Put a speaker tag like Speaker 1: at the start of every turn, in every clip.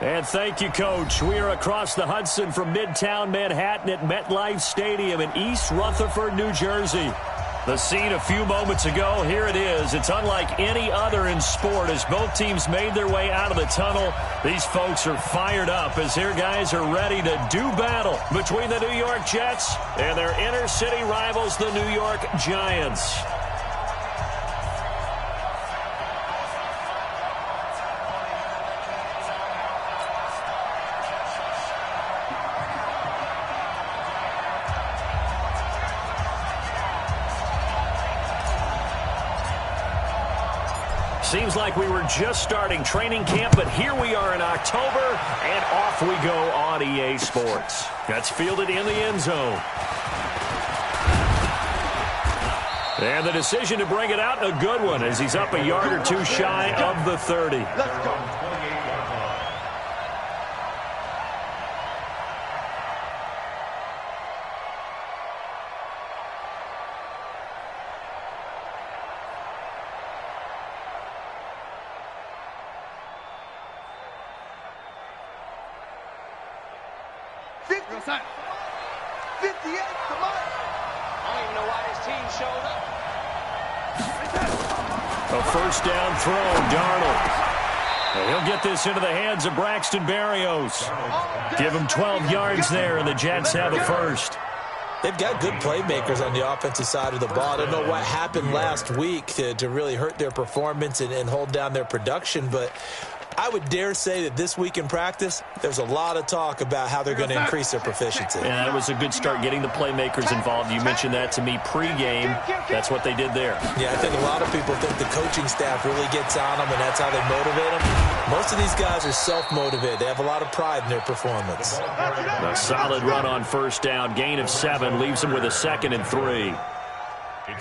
Speaker 1: And thank you, Coach. We are across the Hudson from Midtown Manhattan at MetLife Stadium in East Rutherford, New Jersey. The scene a few moments ago, here it is. It's unlike any other in sport as both teams made their way out of the tunnel. These folks are fired up as their guys are ready to do battle between the New York Jets and their inner city rivals, the New York Giants. Seems like we were just starting training camp, but here we are in October, and off we go on EA Sports. That's fielded in the end zone. And the decision to bring it out, a good one, as he's up a yard or two shy of the 30.
Speaker 2: Let's go.
Speaker 3: Outside. 58, come on.
Speaker 4: I don't even know why this team showed up.
Speaker 1: A first down throw, Darnold. And he'll get this into the hands of Braxton Berrios. Give him 12 yards there, and the Jets have a first.
Speaker 5: They've got good playmakers on the offensive side of the ball. I don't know what happened last week to really hurt their performance and hold down their production, but I would dare say that this week in practice, there's a lot of talk about how they're going to increase their proficiency.
Speaker 1: Yeah, it was a good start getting the playmakers involved. You mentioned that to me pregame. That's what they did there.
Speaker 5: Yeah, I think a lot of people think the coaching staff really gets on them, and that's how they motivate them. Most of these guys are self-motivated. They have a lot of pride in their performance.
Speaker 1: A solid run on first down. Gain of 7 leaves them with a 2nd and 3.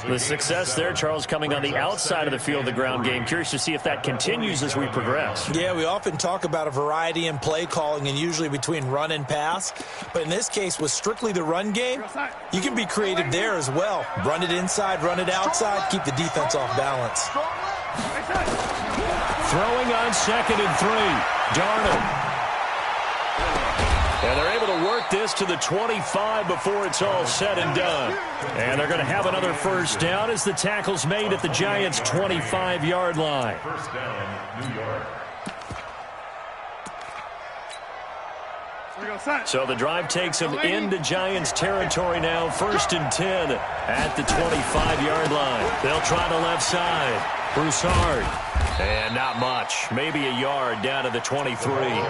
Speaker 1: The success there, Charles, coming on the outside of the field, the ground game. Curious to see if that continues as we progress.
Speaker 5: Yeah, we often talk about a variety in play calling and usually between run and pass. But in this case, with strictly the run game, you can be creative there as well. Run it inside, run it outside, keep the defense off balance.
Speaker 1: Throwing on 2nd and 3, Darnold. And they're able to work this to the 25 before it's all said and done. And they're going to have another first down as the tackle's made at the Giants' 25-yard line.
Speaker 6: First down, New York.
Speaker 1: So the drive takes them into Giants territory now. 1st and 10 at the 25-yard line. They'll try the left side. Broussard. And not much. Maybe a yard down to the 23.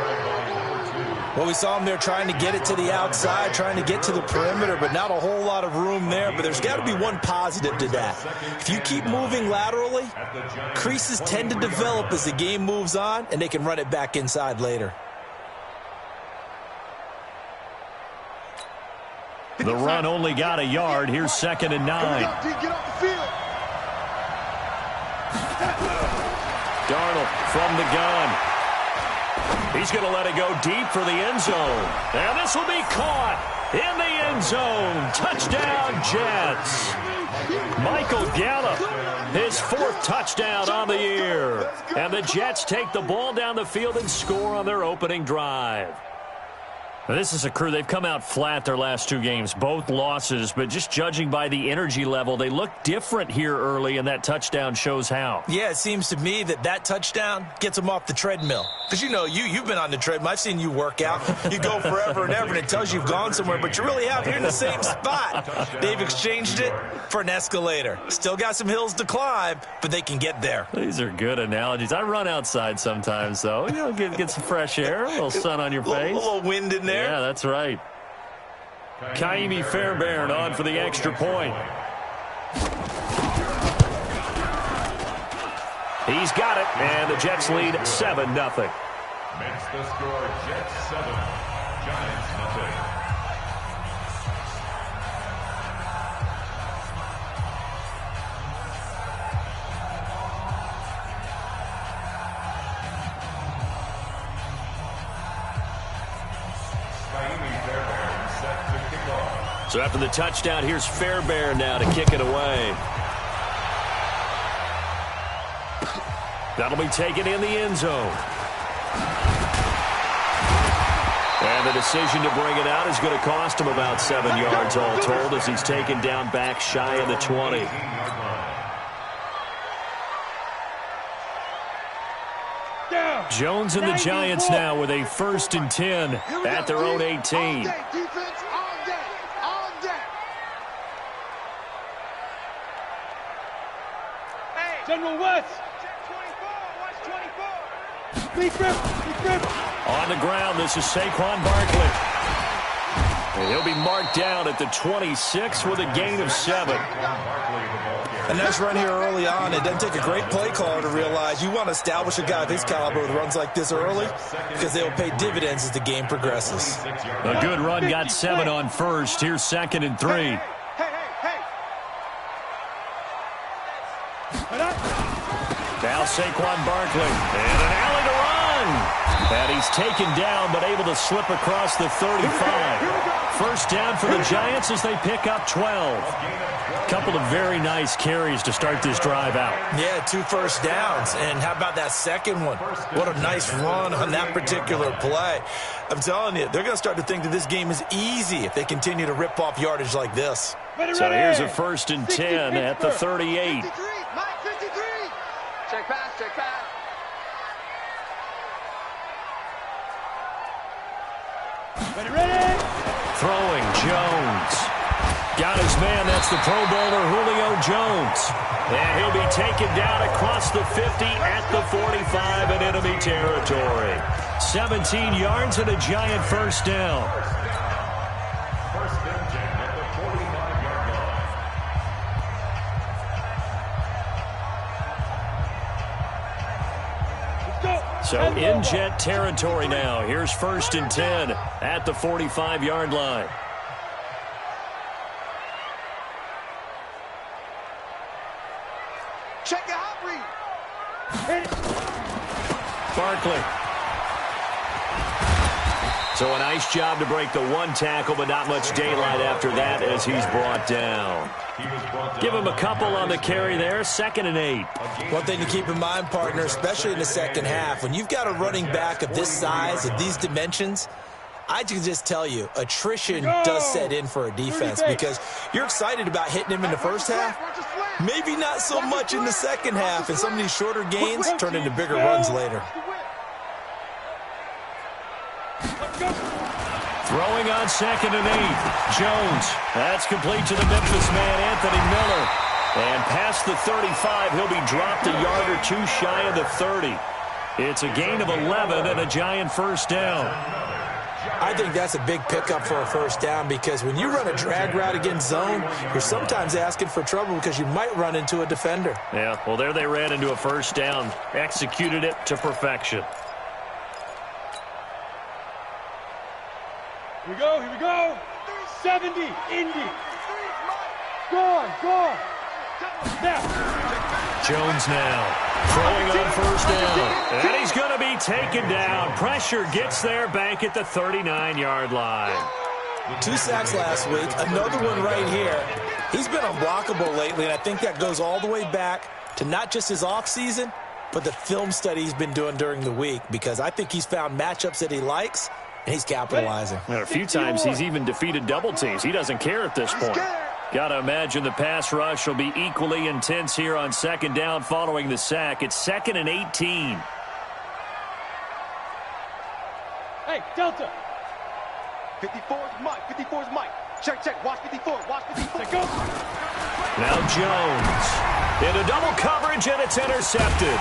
Speaker 5: Well, we saw him there trying to get it to the outside, trying to get to the perimeter, but not a whole lot of room there. But there's got to be one positive to that. If you keep moving laterally, creases tend to develop as the game moves on, and they can run it back inside later.
Speaker 1: The run only got a yard. Here's 2nd and 9.
Speaker 3: Get off the field.
Speaker 1: Darnold from the gun. He's going to let it go deep for the end zone. And this will be caught in the end zone. Touchdown, Jets. Michael Gallup, his 4th touchdown on the year. And the Jets take the ball down the field and score on their opening drive. Now, this is a crew. They've come out flat their last 2 games, both losses, but just judging by the energy level, they look different here early, and that touchdown shows how.
Speaker 5: Yeah, it seems to me that touchdown gets them off the treadmill. Because, you know, you've been on the treadmill. I've seen you work out. You go forever and ever, and it tells you you've gone somewhere, but you really have. You're in the same spot. They've exchanged it for an escalator. Still got some hills to climb, but they can get there.
Speaker 1: These are good analogies. I run outside sometimes, though. You know, get some fresh air, a little sun on your face.
Speaker 5: A little wind in there.
Speaker 1: Yeah, that's right. Kaimi Fairbairn on for the extra point. He's got it, and the Jets lead 7-0.
Speaker 6: Makes the score Jets 7, Giants 0.
Speaker 1: So after the touchdown, here's Fairbairn now to kick it away. That'll be taken in the end zone. And the decision to bring it out is going to cost him about 7 yards all told as he's taken down back shy of the 20. Jones and the Giants now with a 1st and 10 at their own 18.
Speaker 3: Defense all day. All day.
Speaker 2: General West. Check 24. Watch 24.
Speaker 1: On the ground, this is Saquon Barkley. And he'll be marked down at the 26 with a gain of 7.
Speaker 5: A nice run here early on. It doesn't take a great play caller to realize you want to establish a guy of his caliber with runs like this early because they'll pay dividends as the game progresses.
Speaker 1: A good run got 7 on first. Here's 2nd and 3.
Speaker 3: Hey.
Speaker 1: Now Saquon Barkley. And an alley to run. And he's taken down but able to slip across the 35. First down for the Giants as they pick up 12. Couple of very nice carries to start this drive out.
Speaker 5: Yeah, 2 first downs. And how about that second one? What a nice run on that particular play. I'm telling you, they're going to start to think that this game is easy if they continue to rip off yardage like this.
Speaker 1: So here's a 1st and 10 at the 38.
Speaker 3: 53. Mike 53.
Speaker 4: Check pass, check pass.
Speaker 2: Ready.
Speaker 1: Throwing, Jones. Got his man, that's the Pro Bowler Julio Jones. And he'll be taken down across the 50 at the 45 in enemy territory. 17 yards and a Giant first down.
Speaker 6: First and 10 at the 45-yard line.
Speaker 1: So in Jet territory now. Here's 1st and 10 at the 45-yard line.
Speaker 3: Check it out, read.
Speaker 1: Barkley. So a nice job to break the 1 tackle, but not much daylight after that as he's brought down. Give him a couple on the carry there. 2nd and 8.
Speaker 5: One thing to keep in mind, partner, especially in the second half, when you've got a running back of this size, of these dimensions, I can just tell you, attrition does set in for a defense because you're excited about hitting him in the first half. Maybe not so much in the second half, and some of these shorter gains turn into bigger runs later.
Speaker 1: Throwing on 2nd and 8. Jones. That's complete to the Memphis man, Anthony Miller. And past the 35, he'll be dropped a yard or 2 shy of the 30. It's a gain of 11 and a Giant first down.
Speaker 5: I think that's a big pickup for a first down because when you run a drag route against zone, you're sometimes asking for trouble because you might run into a defender.
Speaker 1: Yeah, well, there they ran into a first down. Executed it to perfection.
Speaker 2: Here we go. 70, Indy. Go on. Now.
Speaker 1: Jones now. Throwing on first down. And he's going to be taken down. Pressure gets there back at the 39-yard line.
Speaker 5: 2 sacks last week. Another one right here. He's been unblockable lately, and I think that goes all the way back to not just his offseason, but the film study he's been doing during the week because I think he's found matchups that he likes, and he's capitalizing.
Speaker 1: And a few times he's even defeated double teams. He doesn't care at this point. Got to imagine the pass rush will be equally intense here on 2nd down following the sack. It's 2nd and 18.
Speaker 2: Hey, Delta.
Speaker 3: 54's Mike. 54's Mike. Check. Watch 54. Watch 54.
Speaker 2: Go.
Speaker 1: Now Jones. Into double coverage, and it's intercepted.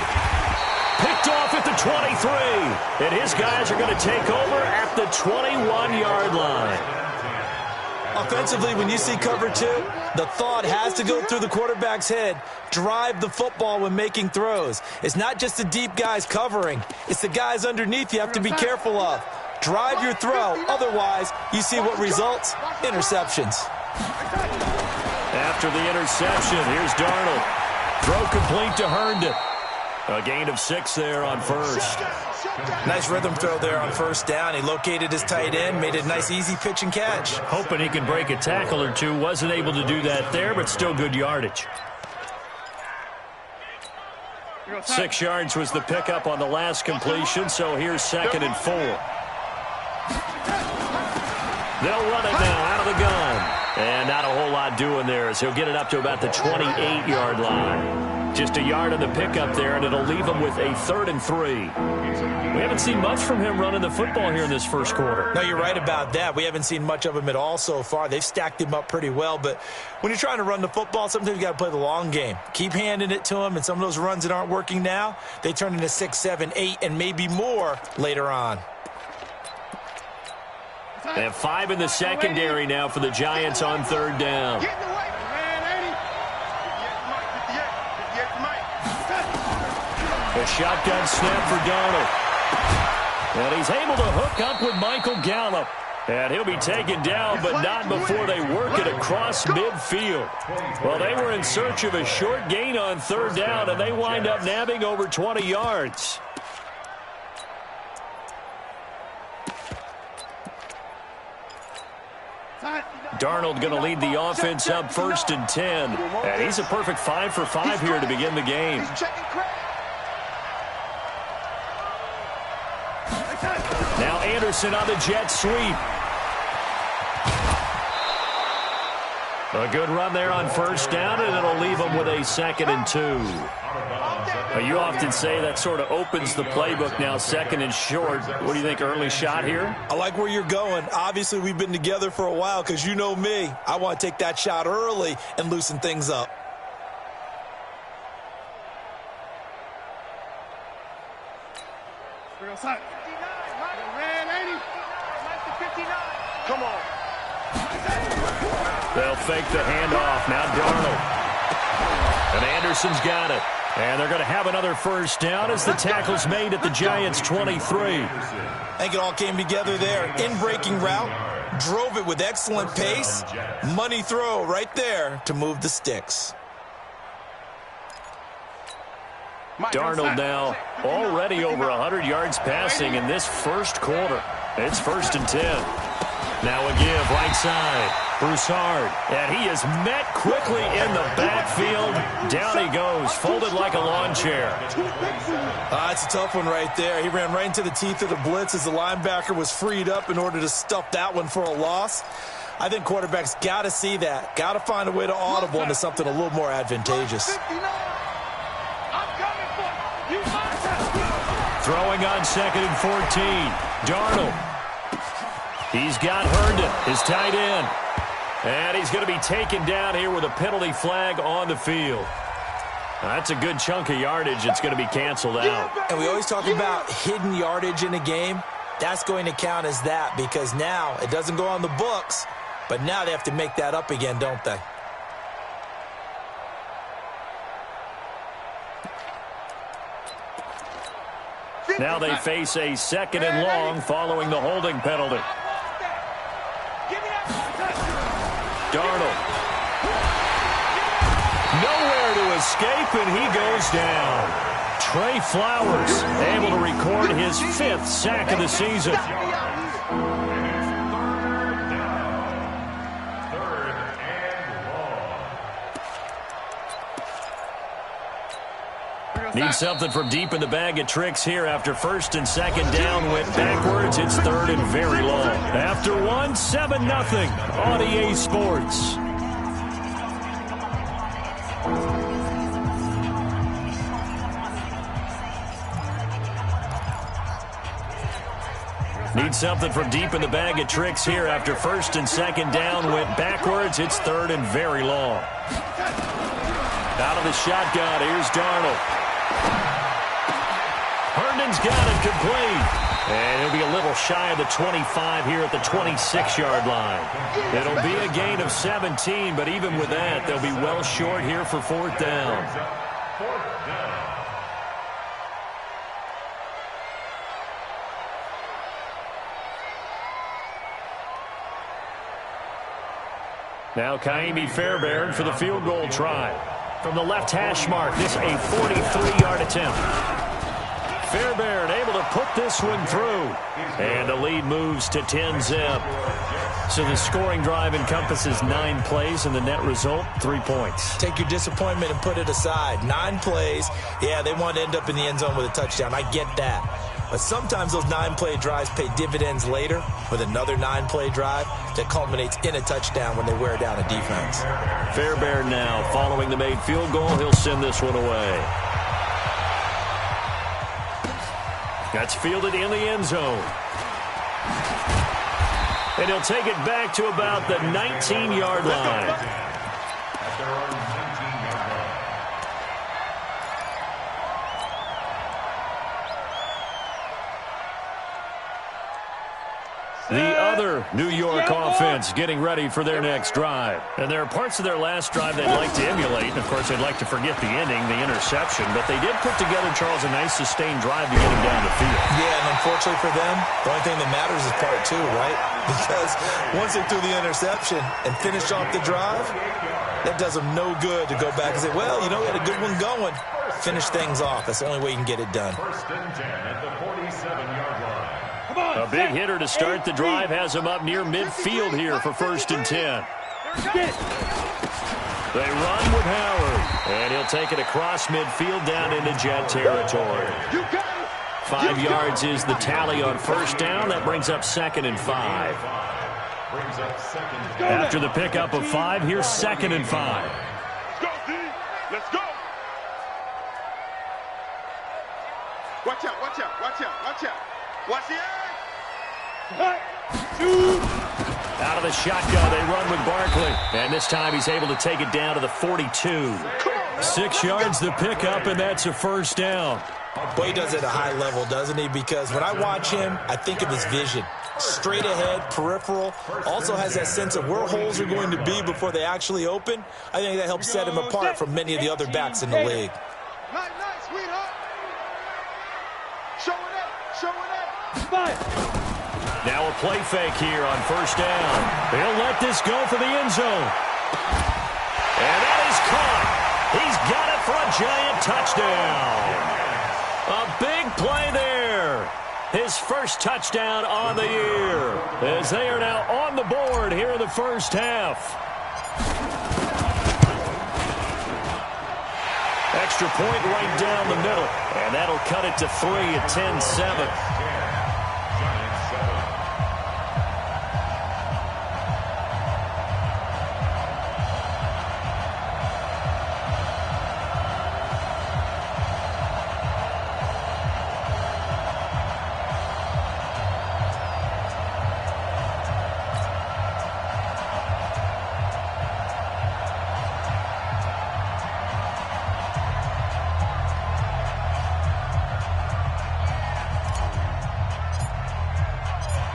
Speaker 1: Picked off at the 23. And his guys are going to take over at the 21-yard line.
Speaker 5: Offensively, when you see cover 2, the thought has to go through the quarterback's head. Drive the football when making throws. It's not just the deep guys covering. It's the guys underneath you have to be careful of. Drive your throw. Otherwise, you see what results? Interceptions.
Speaker 1: After the interception, here's Darnold. Throw complete to Herndon. A gain of 6 there on first.
Speaker 5: Nice rhythm throw there on first down. He located his tight end, made a nice easy pitch and catch.
Speaker 1: Hoping he can break a tackle or 2. Wasn't able to do that there, but still good yardage. 6 yards was the pickup on the last completion, so here's 2nd and 4. They'll run it now out of the gun. And not a whole lot doing there as he'll get it up to about the 28-yard line. Just a yard on the pickup there, and it'll leave him with a 3rd and 3. We haven't seen much from him running the football here in this first quarter.
Speaker 5: No, you're right about that. We haven't seen much of him at all so far. They've stacked him up pretty well, but when you're trying to run the football, sometimes you got to play the long game. Keep handing it to him, and some of those runs that aren't working now, they turn into 6, 7, 8, and maybe more later on.
Speaker 1: They have 5 in the secondary now for the Giants on 3rd down. A shotgun snap for Darnold. And he's able to hook up with Michael Gallup. And he'll be taken down, but not before they work it across midfield. Well, they were in search of a short gain on 3rd down, and they wind up nabbing over 20 yards. Darnold going to lead the offense up 1st and 10. And he's a perfect 5 for 5 here to begin the game. Now Anderson on the jet sweep. A good run there on 1st down, and it'll leave him with a 2nd and 2. You often say that sort of opens the playbook now, 2nd and short. What do you think, early shot here?
Speaker 5: I like where you're going. Obviously, we've been together for a while because you know me. I want to take that shot early and loosen things up.
Speaker 3: Come on.
Speaker 1: They'll fake the handoff. Now Darnold. And Anderson's got it. And they're going to have another 1st down as the tackle's made at the Giants' 23.
Speaker 5: I think it all came together there. In-breaking route, drove it with excellent pace. Money throw right there to move the sticks.
Speaker 1: Darnold now already over 100 yards passing in this first quarter. It's 1st and 10. Now a give right side. Broussard, and he is met quickly in the backfield. Down he goes, folded like a lawn chair.
Speaker 5: It's a tough one right there. He ran right into the teeth of the blitz as the linebacker was freed up in order to stuff that one for a loss. I think quarterbacks got to see that. Got to find a way to audible into something a little more advantageous.
Speaker 1: Throwing on 2nd and 14. Darnold. He's got Herndon, his tight end. And he's going to be taken down here with a penalty flag on the field. That's a good chunk of yardage. It's going to be canceled out.
Speaker 5: And we always talk about hidden yardage in a game. That's going to count as that because now it doesn't go on the books, but now they have to make that up again, don't they?
Speaker 1: Now they face a 2nd and long following the holding penalty. Darnold. Nowhere to escape, and he goes down. Trey Flowers able to record his 5th sack of the season. Need something from deep in the bag of tricks here after 1st and 2nd down went backwards. It's 3rd and very long. After 1, 7-0 on EA Sports. Need something from deep in the bag of tricks here after 1st and 2nd down went backwards. It's 3rd and very long. Out of the shotgun, here's Darnold. Herndon's got it complete. And he'll be a little shy of the 25 here at the 26-yard line. It'll be a gain of 17, but even with that, they'll be well short here for 4th down. Now Kaimi Fairbairn for the field goal try. From the left hash mark, this a 43-yard attempt. Fairbairn able to put this one through. And the lead moves to 10-zip. So the scoring drive encompasses 9 plays, and the net result, 3 points.
Speaker 5: Take your disappointment and put it aside. 9 plays. Yeah, they want to end up in the end zone with a touchdown. I get that. But sometimes those 9-play drives pay dividends later with another 9-play drive that culminates in a touchdown when they wear down a defense.
Speaker 1: Fairbairn now following the made field goal. He'll send this one away. That's fielded in the end zone. And he'll take it back to about the 19-yard line.
Speaker 6: At their own 19-yard line.
Speaker 1: The other New York offense getting ready for their next drive. And there are parts of their last drive they'd like to emulate. Of course, they'd like to forget the ending, the interception. But they did put together, Charles, a nice sustained drive to get him down the field.
Speaker 5: Yeah, and unfortunately for them, the only thing that matters is part 2, right? Because once they threw the interception and finished off the drive, that does them no good to go back and say, well, you know, we had a good one going. Finish things off. That's the only way you can get it done.
Speaker 6: 1st and 10 at the 47-yard line.
Speaker 1: A big hitter to start the drive has him up near midfield here for 1st and 10. They run with Howard, and he'll take it across midfield down into Jet territory. 5 yards is the tally on 1st down. That brings up 2nd and 5.
Speaker 6: Brings up 2nd.
Speaker 1: After the pickup of 5, here's 2nd and 5.
Speaker 3: Let's go, D. Let's go. Watch out, watch out, watch out, watch out. Watch the
Speaker 1: Out of the shotgun, they run with Barkley. And this time he's able to take it down to the 42. 6 yards the pickup, and that's a 1st down.
Speaker 5: Boy, he does it at a high level, doesn't he? Because when I watch him, I think of his vision. Straight ahead, peripheral. Also has that sense of where holes are going to be before they actually open. I think that helps set him apart from many of the other backs in the league.
Speaker 3: Nice, sweetheart. Show it up.
Speaker 1: Now a play fake here on 1st down. He'll let this go for the end zone. And that is caught. He's got it for a giant touchdown. A big play there. His first touchdown on the year, as they are now on the board here in the 1st half. Extra point right down the middle, and that'll cut it to 3 at 10-7.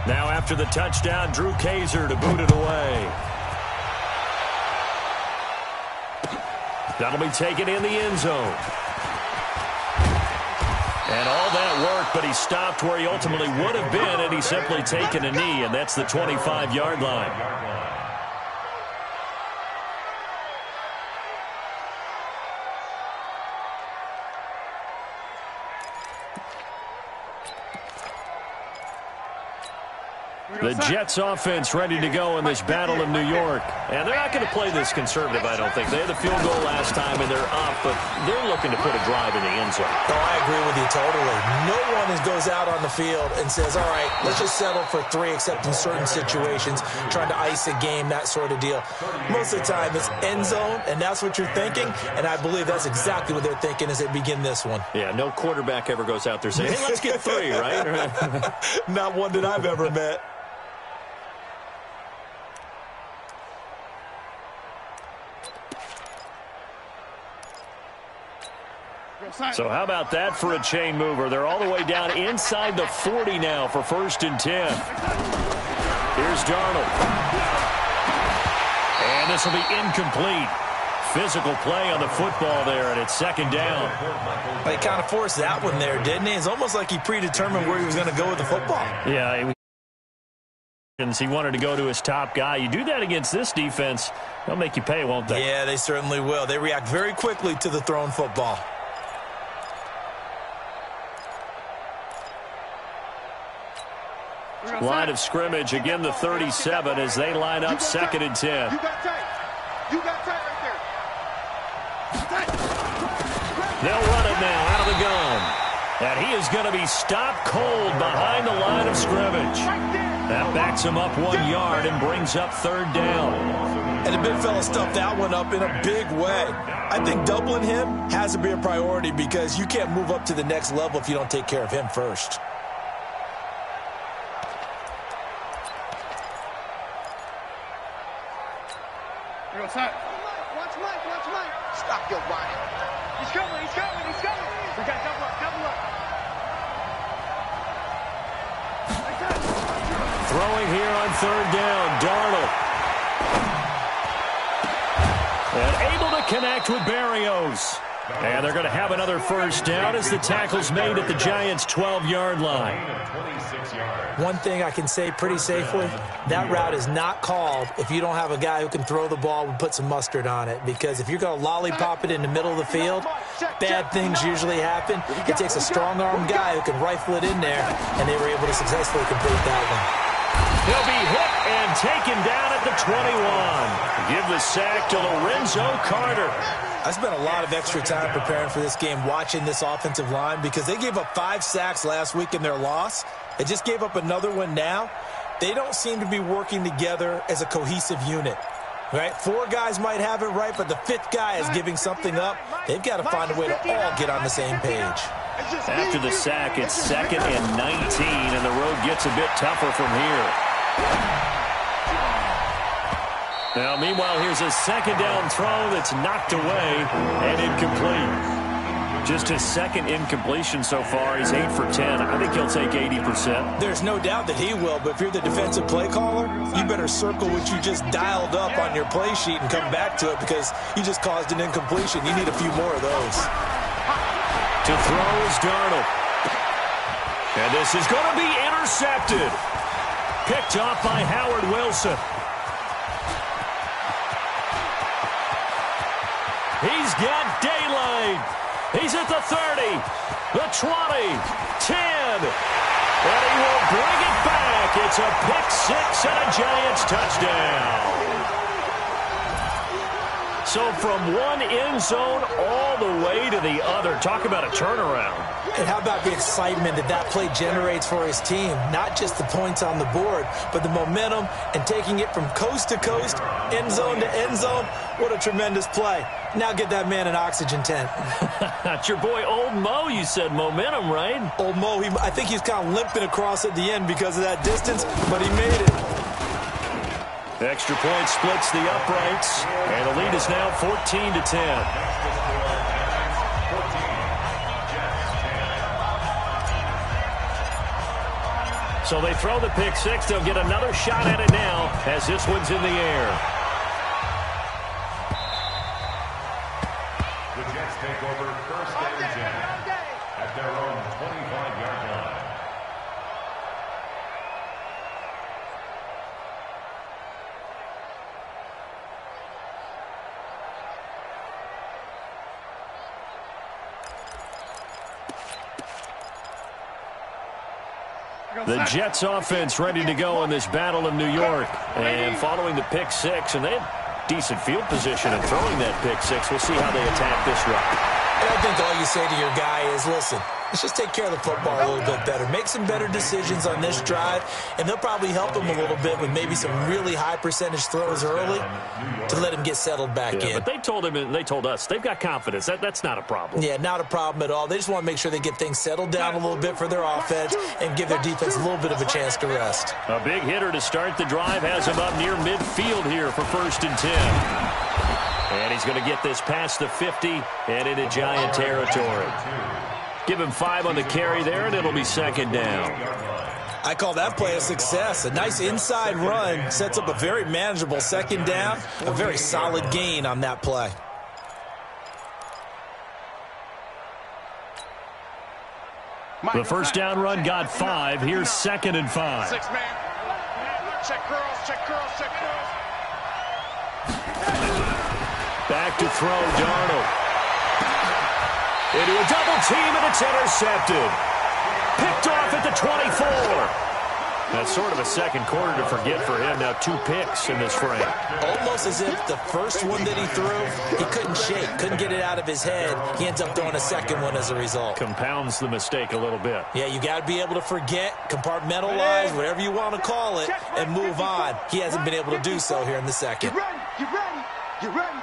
Speaker 1: Now after the touchdown, Drew Kaiser to boot it away. That'll be taken in the end zone. And all that work, but he stopped where he ultimately would have been, and he's simply taken a knee, and that's the 25-yard line. The Jets offense ready to go in this battle of New York. And they're not going to play this conservative, I don't think. They had the field goal last time, and they're up, but they're looking to put a drive in the end zone.
Speaker 5: Oh, I agree with you totally. No one goes out on the field and says, all right, let's just settle for 3, except in certain situations, trying to ice a game, that sort of deal. Most of the time, it's end zone, and that's what you're thinking, and I believe that's exactly what they're thinking as they begin this one.
Speaker 1: Yeah, no quarterback ever goes out there saying, hey, let's get 3, right?
Speaker 5: Not one that I've ever met.
Speaker 1: So how about that for a chain mover? They're all the way down inside the 40 now for 1st and 10. Here's Darnold. And this will be incomplete. Physical play on the football there, and it's 2nd down.
Speaker 5: He kind of forced that one there, didn't he? It's almost like he predetermined where he was going to go with the football.
Speaker 1: Yeah, he wanted to go to his top guy. You do that against this defense, they'll make you pay, won't they?
Speaker 5: Yeah, they certainly will. They react very quickly to the thrown football.
Speaker 1: Line of scrimmage, again the 37 as they line up 2nd and 10.
Speaker 3: You got tight. You got tight right there.
Speaker 1: They'll run it now out of the gun. And He is going to be stopped cold behind the line of scrimmage. That backs him up 1 yard and brings up third down.
Speaker 5: And the big fella stuffed that one up in a big way. I think doubling him has to be a priority because you can't move up to the next level if you don't take care of him first.
Speaker 2: Watch Mike.
Speaker 4: Stop your whining.
Speaker 2: He's coming. We got double up.
Speaker 1: Throwing here on third down, Darnold. And able to connect with Berrios. And they're going to have another first down as the tackle's made at the Giants' 12-yard line.
Speaker 5: One thing I can say pretty safely, that route is not called if you don't have a guy who can throw the ball and put some mustard on it. Because if you're going to lollipop it in the middle of the field, bad things usually happen. It takes a strong-arm guy who can rifle it in there, and they were able to successfully complete that one.
Speaker 1: He'll be hit and taken down at the 21. Give the sack to Lorenzo Carter.
Speaker 5: I spent a lot of extra time preparing for this game watching this offensive line because they gave up 5 sacks last week in their loss. They just gave up another one now. They don't seem to be working together as a cohesive unit. Right? 4 guys might have it right, but the 5th guy is giving something up. They've got to find a way to all get on the same page.
Speaker 1: After the sack, it's 2nd and 19, and the road gets a bit tougher from here. Now, meanwhile, here's a second down throw that's knocked away and incomplete. Just his second incompletion so far. He's 8 for 10. I think he'll take 80%.
Speaker 5: There's no doubt that he will, but if you're the defensive play caller, you better circle what you just dialed up on your play sheet and come back to it because you just caused an incompletion. You need a few more of those.
Speaker 1: To throw is Darnold. And this is going to be intercepted. Picked off by Howard Wilson. He's got daylight. He's at the 30, the 20, 10. And he will bring it back. It's a pick six and a Giants touchdown. So from one end zone all the way to the other. Talk about a turnaround.
Speaker 5: And how about the excitement that that play generates for his team? Not just the points on the board, but the momentum and taking it from coast to coast, end zone to end zone. What a tremendous play. Now get that man an oxygen tent.
Speaker 1: That's your boy Old Mo. You said momentum, right?
Speaker 5: Old Mo, I think he's kind of limping across at the end because of that distance, but he made it.
Speaker 1: Extra point splits the uprights, and the lead is now 14-10. So they throw the pick six. They'll get another shot at it now as this one's in the air.
Speaker 6: The Jets take over first and 10 at their own 25-yard line.
Speaker 1: The Jets offense ready to go in this battle in New York. And following the pick six, and they had decent field position in throwing that pick six. We'll see how they attack this run.
Speaker 5: And I think all you say to your guy is, listen, let's just take care of the football a little bit better. Make some better decisions on this drive, and they'll probably help him a little bit with maybe some really high percentage throws early to let him get settled back in.
Speaker 1: But they told him and they told us they've got confidence. That's not a problem.
Speaker 5: Yeah, not a problem at all. They just want to make sure they get things settled down a little bit for their offense and give their defense a little bit of a chance to rest.
Speaker 1: A big hitter to start the drive has him up near midfield here for 1st and 10. And he's going to get this past the 50 and into Giant territory. Give him 5 on the carry there, and it'll be 2nd down.
Speaker 5: I call that play a success. A nice inside run sets up a very manageable 2nd down. A very solid gain on that play.
Speaker 1: The first down run got 5. Here's 2nd and 5.
Speaker 3: 6 man. Check girls, check girls, check girls.
Speaker 1: Back to throw, Darnold. Into a double team, and it's intercepted. Picked off at the 24. That's sort of a second quarter to forget for him. Now 2 picks in this frame.
Speaker 5: Almost as if the first one that he threw, he couldn't shake, couldn't get it out of his head. He ends up throwing a second one as a result.
Speaker 1: Compounds the mistake a little bit.
Speaker 5: Yeah, you got to be able to forget, compartmentalize, whatever you want to call it, and move on. He hasn't been able to do so here in the second.
Speaker 3: Get ready. Get ready. Get ready.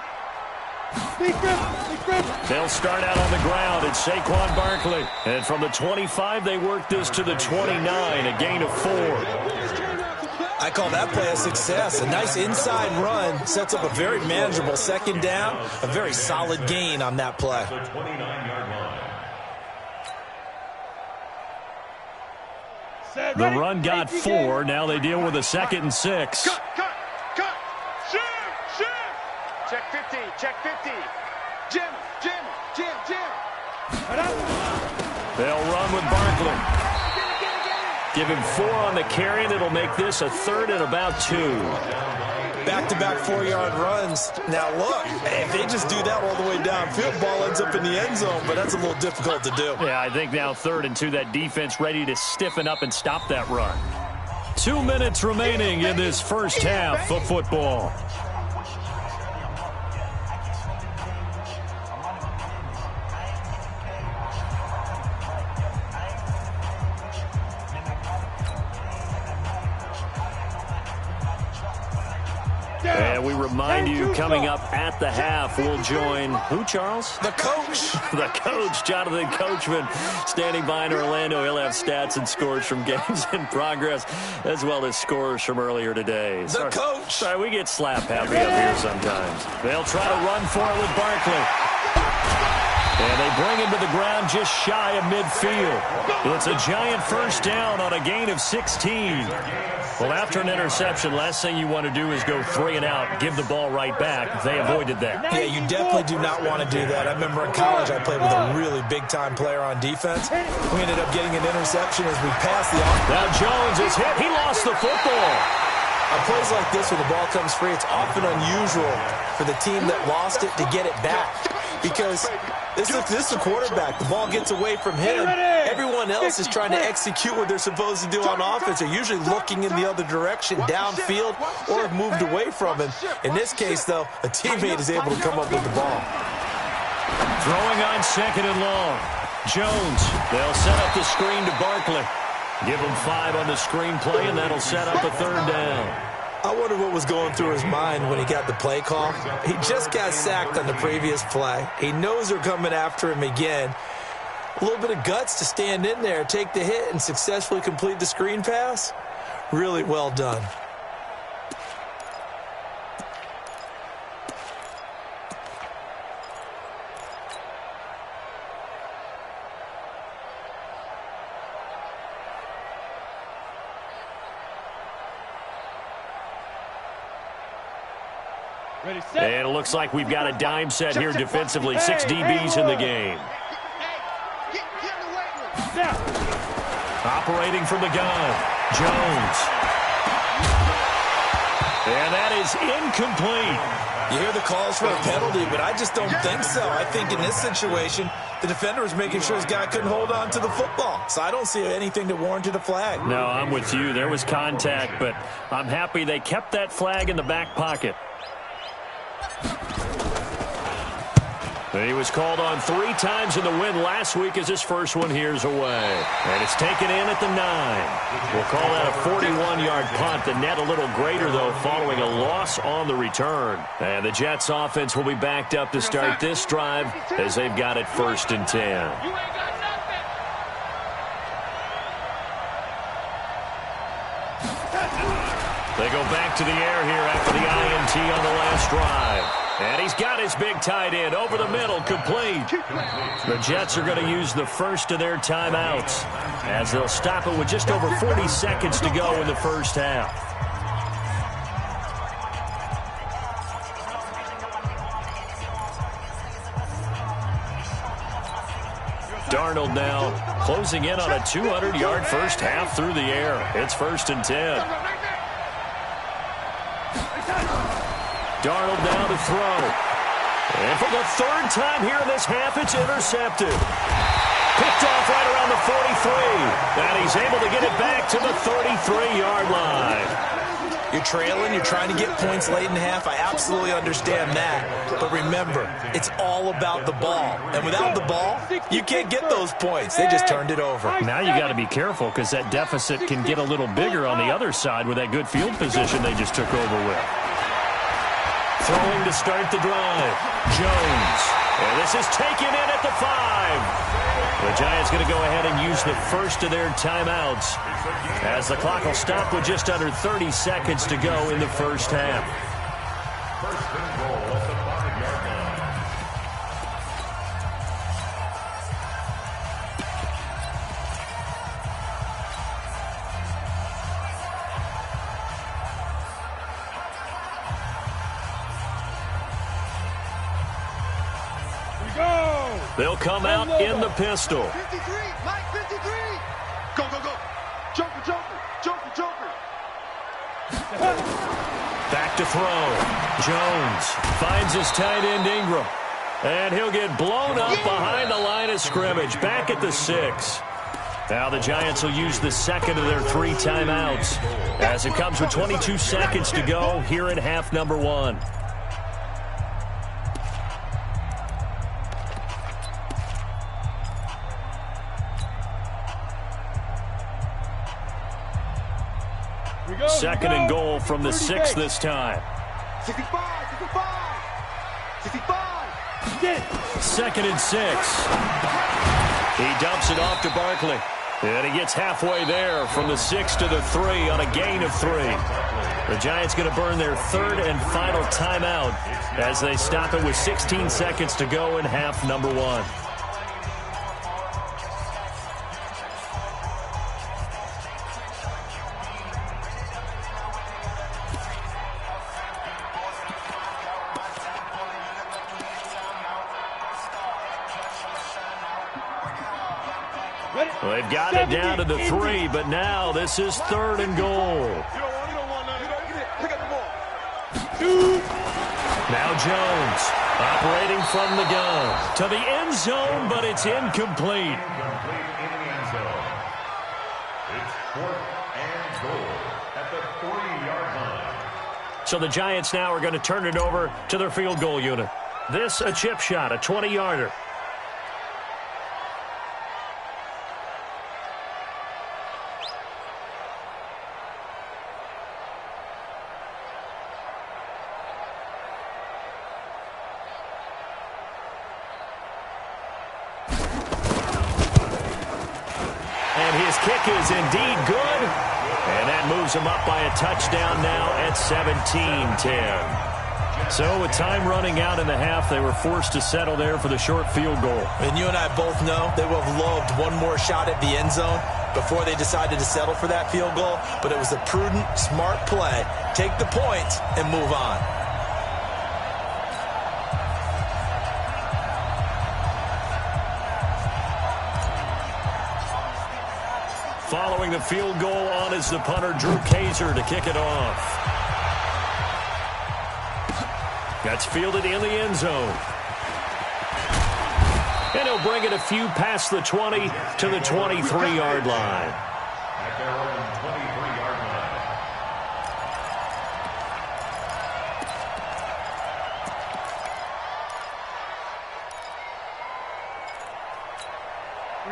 Speaker 1: They'll start out on the ground. It's Saquon Barkley. And from the 25, they work this to the 29, a gain of 4.
Speaker 5: I call that play a success. A nice inside run sets up a very manageable second down, a very solid gain on that play.
Speaker 6: The 29-yard line.
Speaker 1: The run got 4. Now they deal with a 2nd and 6.
Speaker 2: Cut. Shoot.
Speaker 3: Check 50. Check 50. Jim.
Speaker 1: They'll run with Barkley. Give him 4 on the carry, and it'll make this a 3rd and about 2.
Speaker 5: Back-to-back 4-yard runs. Now, look, if they just do that all the way downfield, ball ends up in the end zone, but that's a little difficult to do.
Speaker 1: Yeah, I think now 3rd and 2, that defense ready to stiffen up and stop that run. 2 minutes remaining in this first half of football. And we remind you, coming up at the half, we'll join who, Charles?
Speaker 5: The coach.
Speaker 1: The coach, Jonathan Coachman, standing by in Orlando. He'll have stats and scores from games in progress, as well as scores from earlier today.
Speaker 5: The coach.
Speaker 1: Sorry, we get slap happy up here sometimes. They'll try to run for it with Barkley. And they bring him to the ground just shy of midfield. It's a giant first down on a gain of 16. Well, after an interception, last thing you want to do is go 3 and out, give the ball right back. They avoided that.
Speaker 5: Yeah, you definitely do not want to do that. I remember in college I played with a really big-time player on defense. We ended up getting an interception as we passed the off.
Speaker 1: Now Jones is hit. He lost the football.
Speaker 5: On plays like this, when the ball comes free, it's often unusual for the team that lost it to get it back. Because this is the quarterback. The ball gets away from him. Everyone else is trying to execute what they're supposed to do on offense. They're usually looking in the other direction, downfield, or have moved away from him. In this case, though, a teammate is able to come up with the ball.
Speaker 1: Throwing on 2nd and long. Jones, they'll set up the screen to Barkley. Give him 5 on the screen play, and that'll set up a 3rd down.
Speaker 5: I wonder what was going through his mind when he got the play call. He just got sacked on the previous play. He knows they're coming after him again. A little bit of guts to stand in there, take the hit, and successfully complete the screen pass. Really well done.
Speaker 1: And it looks like we've got a dime set here defensively. 6 DBs in the game. Operating from the gun, Jones. And that is incomplete.
Speaker 5: You hear the calls for a penalty, but I just don't think so. I think in this situation, the defender was making sure his guy couldn't hold on to the football. So I don't see anything that warranted a flag.
Speaker 1: No, I'm with you. There was contact, but I'm happy they kept that flag in the back pocket. He was called on 3 times in the win last week as his first one here's away. And it's taken in at the 9. We'll call that a 41-yard punt. The net a little greater, though, following a loss on the return. And the Jets offense will be backed up to start this drive as they've got it 1st and 10. They go back to the air here after the INT on the last drive. And he's got his big tight end over the middle, complete. The Jets are going to use the first of their timeouts as they'll stop it with just over 40 seconds to go in the first half. Darnold now closing in on a 200-yard first half through the air. It's 1st and 10. Darnold now to throw. And for the 3rd time here in this half, it's intercepted. Picked picked off right around the 43. And he's able to get it back to the 33-yard line.
Speaker 5: You're trailing, you're trying to get points late in the half. I absolutely understand that. But remember, it's all about the ball. And without the ball, you can't get those points. They just turned it over.
Speaker 1: Now you got to be careful because that deficit can get a little bigger on the other side with that good field position they just took over with. Throwing to start the drive. Jones. And this is taken in at the 5. The Giants going to go ahead and use the first of their timeouts as the clock will stop with just under 30 seconds to go in the first half.
Speaker 6: First and goal at the 5-yard line.
Speaker 1: They'll come out in the pistol.
Speaker 3: 53, Mike, 53. Go, go, go. Joker, Joker, Joker, Joker.
Speaker 1: Back to throw. Jones finds his tight end Ingram. And he'll get blown up behind the line of scrimmage. Back at the 6. Now the Giants will use the second of their 3 timeouts as it comes with 22 seconds to go here in half number 1. Second and goal from the 6 this time.
Speaker 3: 65, 65, 65.
Speaker 1: Second and 6. He dumps it off to Barkley. And he gets halfway there from the 6 to the 3 on a gain of 3. The Giants going to burn their third and final timeout as they stop it with 16 seconds to go in half number 1. Well, they've got it down to the 3, but now this is third and goal. Now Jones operating from the gun to the end zone, but it's incomplete.
Speaker 6: Incomplete in the end zone. It's 4th and goal at the 40-yard line.
Speaker 1: So the Giants now are going to turn it over to their field goal unit. This a chip shot, a 20-yarder. Kick is indeed good, and that moves him up by a touchdown now at 17-10. So with time running out in the half, they were forced to settle there for the short field goal.
Speaker 5: And you and I both know they would have loved one more shot at the end zone before they decided to settle for that field goal, but it was a prudent, smart play. Take the points and move on.
Speaker 1: Following the field goal on is the punter, Drew Kaiser, to kick it off. That's fielded in the end zone. And he'll bring it a few past the 20 to the 23-yard line.
Speaker 6: At their own 23-yard line.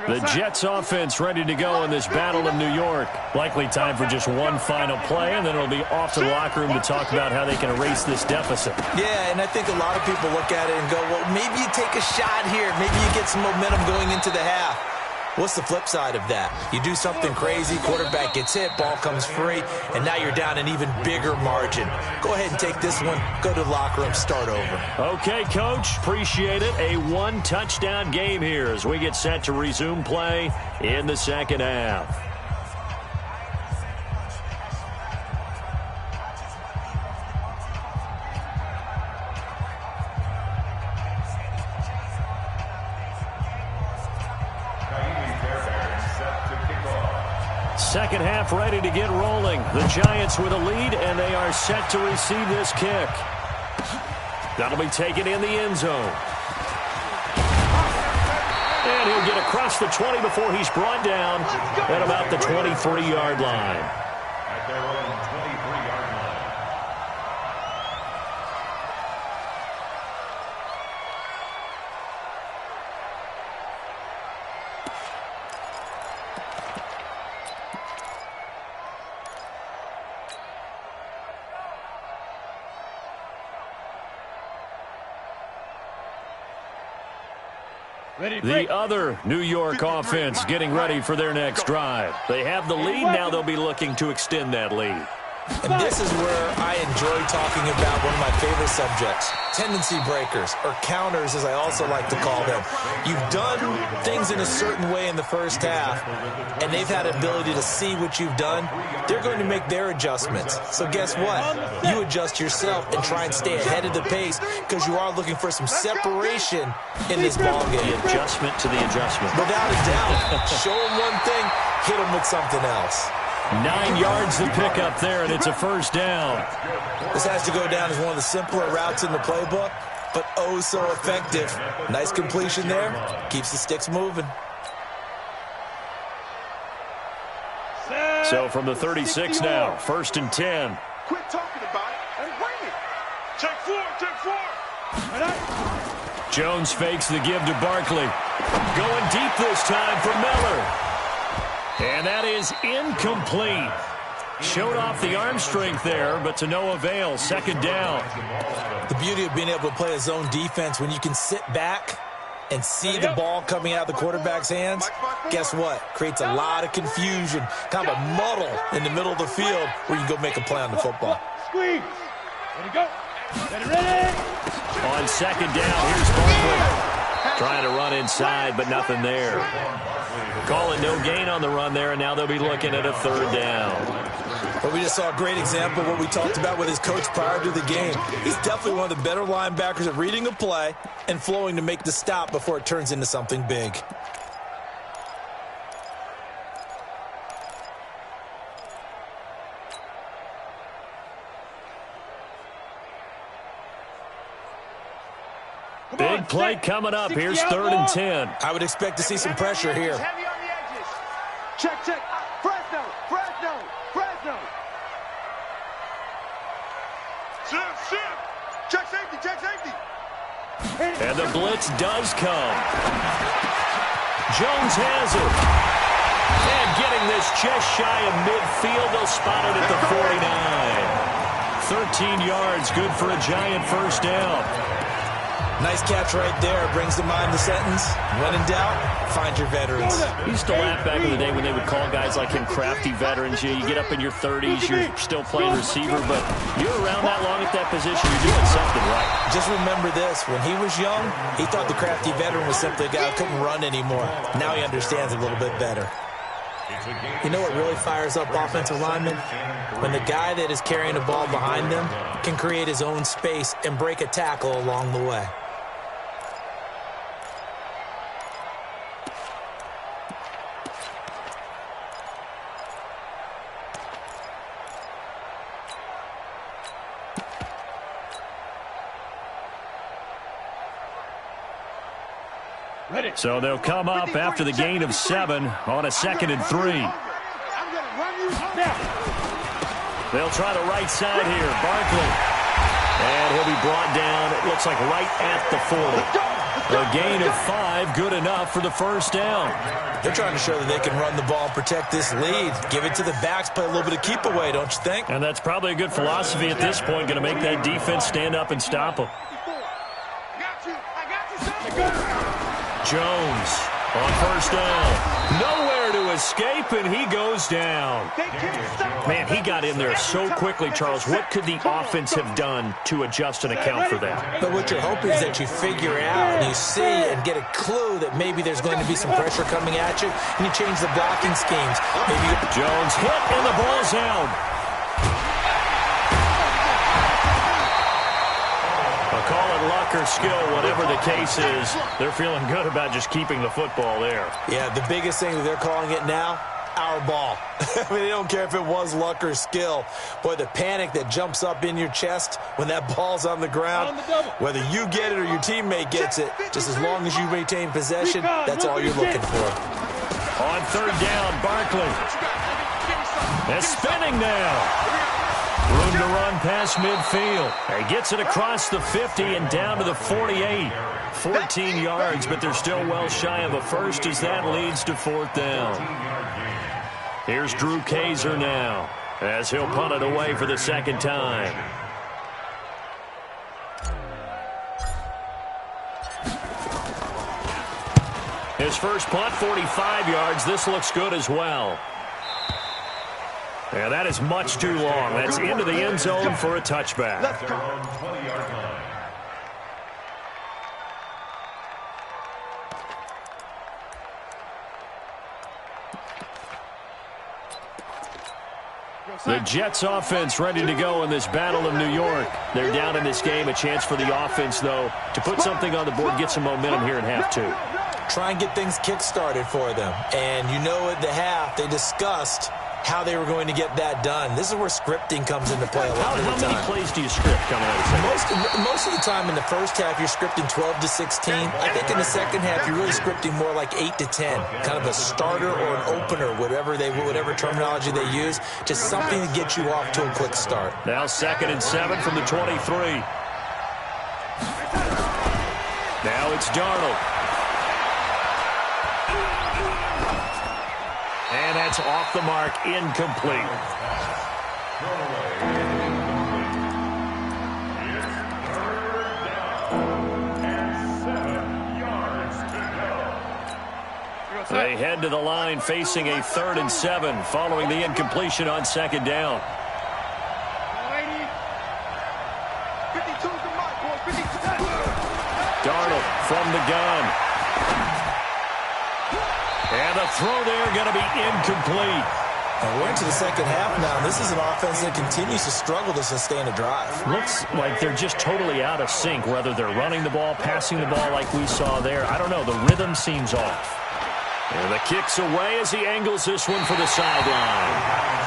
Speaker 1: The Jets offense ready to go in this battle of New York. Likely time for just one final play, and then it'll be off to the locker room to talk about how they can erase this deficit.
Speaker 5: Yeah, and I think a lot of people look at it and go, well, maybe you take a shot here. Maybe you get some momentum going into the half. What's the flip side of that? You do something crazy, quarterback gets hit, ball comes free, and now you're down an even bigger margin. Go ahead and take this one, go to the locker room, start over.
Speaker 1: Okay, Coach, appreciate it. A one-touchdown game here as we get set to resume play in the second half. Second half ready to get rolling. The Giants with a lead, and they are set to receive this kick. That'll be taken in the end zone. And he'll get across the 20 before he's brought down at about the 23-yard line.
Speaker 6: At their own 23-yard line.
Speaker 1: The other New York offense getting ready for their next drive. They have the lead. Now they'll be looking to extend that lead.
Speaker 5: And this is where I enjoy talking about one of my favorite subjects, tendency breakers, or counters, as I also like to call them. You've done things in a certain way in the first half, and they've had ability to see what you've done. They're going to make their adjustments. So guess what? You adjust yourself and try and stay ahead of the pace because you are looking for some separation in this ballgame.
Speaker 1: The adjustment to the adjustment.
Speaker 5: Without a doubt. Show them one thing, hit them with something else.
Speaker 1: 9 yards to pick up there, and it's a first down.
Speaker 5: This has to go down as one of the simpler routes in the playbook, but oh so effective. Nice completion there. Keeps the sticks moving.
Speaker 1: So from the 36 now, 1st and 10.
Speaker 3: Quit talking about it and bring it.
Speaker 2: Check four.
Speaker 1: Jones fakes the give to Barkley. Going deep this time for Miller. And that is incomplete. Showed off the arm strength there, but to no avail. 2nd down.
Speaker 5: The beauty of being able to play a zone defense when you can sit back and see the ball coming out of the quarterback's hands, guess what? Creates a lot of confusion, kind of a muddle in the middle of the field where you can go make a play on the football.
Speaker 2: Squeeze. Ready, go. Ready.
Speaker 1: On 2nd down, here's Barkley. Trying to run inside, but nothing there. Call it no gain on the run there, and now they'll be looking at a 3rd down.
Speaker 5: But we just saw a great example of what we talked about with his coach prior to the game. He's definitely one of the better linebackers at reading a play and flowing to make the stop before it turns into something big.
Speaker 1: Big play coming up. Here's 3rd and 10.
Speaker 5: I would expect to see some pressure here.
Speaker 3: Heavy on the edges. Check. Fresno. Sit. Check safety.
Speaker 1: And the blitz does come. Jones has it. And getting this just shy of midfield. They'll spot it at the 49. 13 yards, good for a Giant first down.
Speaker 5: Nice catch right there. Brings to mind the sentence, when in doubt, find your veterans.
Speaker 1: I used to laugh back in the day when they would call guys like him crafty veterans. You get up in your 30s, you're still playing receiver, but you're around that long at that position, you're doing something right.
Speaker 5: Just remember this. When he was young, he thought the crafty veteran was simply a guy who couldn't run anymore. Now he understands a little bit better. You know what really fires up offensive linemen? When the guy that is carrying the ball behind them can create his own space and break a tackle along the way.
Speaker 1: So they'll come up after the gain of 7 on a 2nd and 3. They'll try the right side here. Barkley. And he'll be brought down, it looks like right at the 40. A gain of 5, good enough for the first down.
Speaker 5: They're trying to show that they can run the ball and protect this lead. Give it to the backs, play a little bit of keep away, don't you think?
Speaker 1: And that's probably a good philosophy at this point, going to make that defense stand up and stop them. Jones on first down. Nowhere to escape, and he goes down. Man, he got in there so quickly, Charles. What could the offense have done to adjust and account for that?
Speaker 5: But what you're hoping is that you figure out and you see and get a clue that maybe there's going to be some pressure coming at you, and you change the blocking schemes. Maybe
Speaker 1: Jones hit, and the ball's out. Call it luck or skill, whatever the case is. They're feeling good about just keeping the football there.
Speaker 5: Yeah, the biggest thing that they're calling it now, our ball. I mean, they don't care if it was luck or skill. Boy, the panic that jumps up in your chest when that ball's on the ground, whether you get it or your teammate gets it, just as long as you retain possession, that's all you're looking for.
Speaker 1: On third down, Barkley. They're spinning now. Room to run past midfield. He gets it across the 50 and down to the 48. 14 yards, but they're still well shy of a first as that leads to fourth down. Here's Drew Kaiser now as he'll punt it away for the second time. His first punt, 45 yards. This looks good as well. Yeah, that is much too long. That's into the end zone for a touchback. The Jets offense ready to go in this Battle of New York. They're down in this game. A chance for the offense, though, to put something on the board, get some momentum here in half two.
Speaker 5: Try and get things kick-started for them. And you know at the half, they discussed how they were going to get that done. This is where scripting comes into play a lot of the time.
Speaker 1: How many plays do you script coming out of second?
Speaker 5: Most of the time in the first half, you're scripting 12 to 16. I think in the second half, you're really scripting more like 8 to 10. Kind of a starter or an opener, whatever terminology they use. Just something to get you off to a quick start.
Speaker 1: Now 2nd and 7 from the 23. Now it's Darnold. And that's off the mark, incomplete. They head to the line facing a 3rd and 7 following the incompletion on 2nd down.
Speaker 3: 52 to Mike, boys. 52.
Speaker 1: Darnold from the gun. And the throw there going to be incomplete.
Speaker 5: And we're into the second half now. This is an offense that continues to struggle to sustain a drive.
Speaker 1: Looks like they're just totally out of sync, whether they're running the ball, passing the ball like we saw there. I don't know. The rhythm seems off. And the kick's away as he angles this one for the sideline.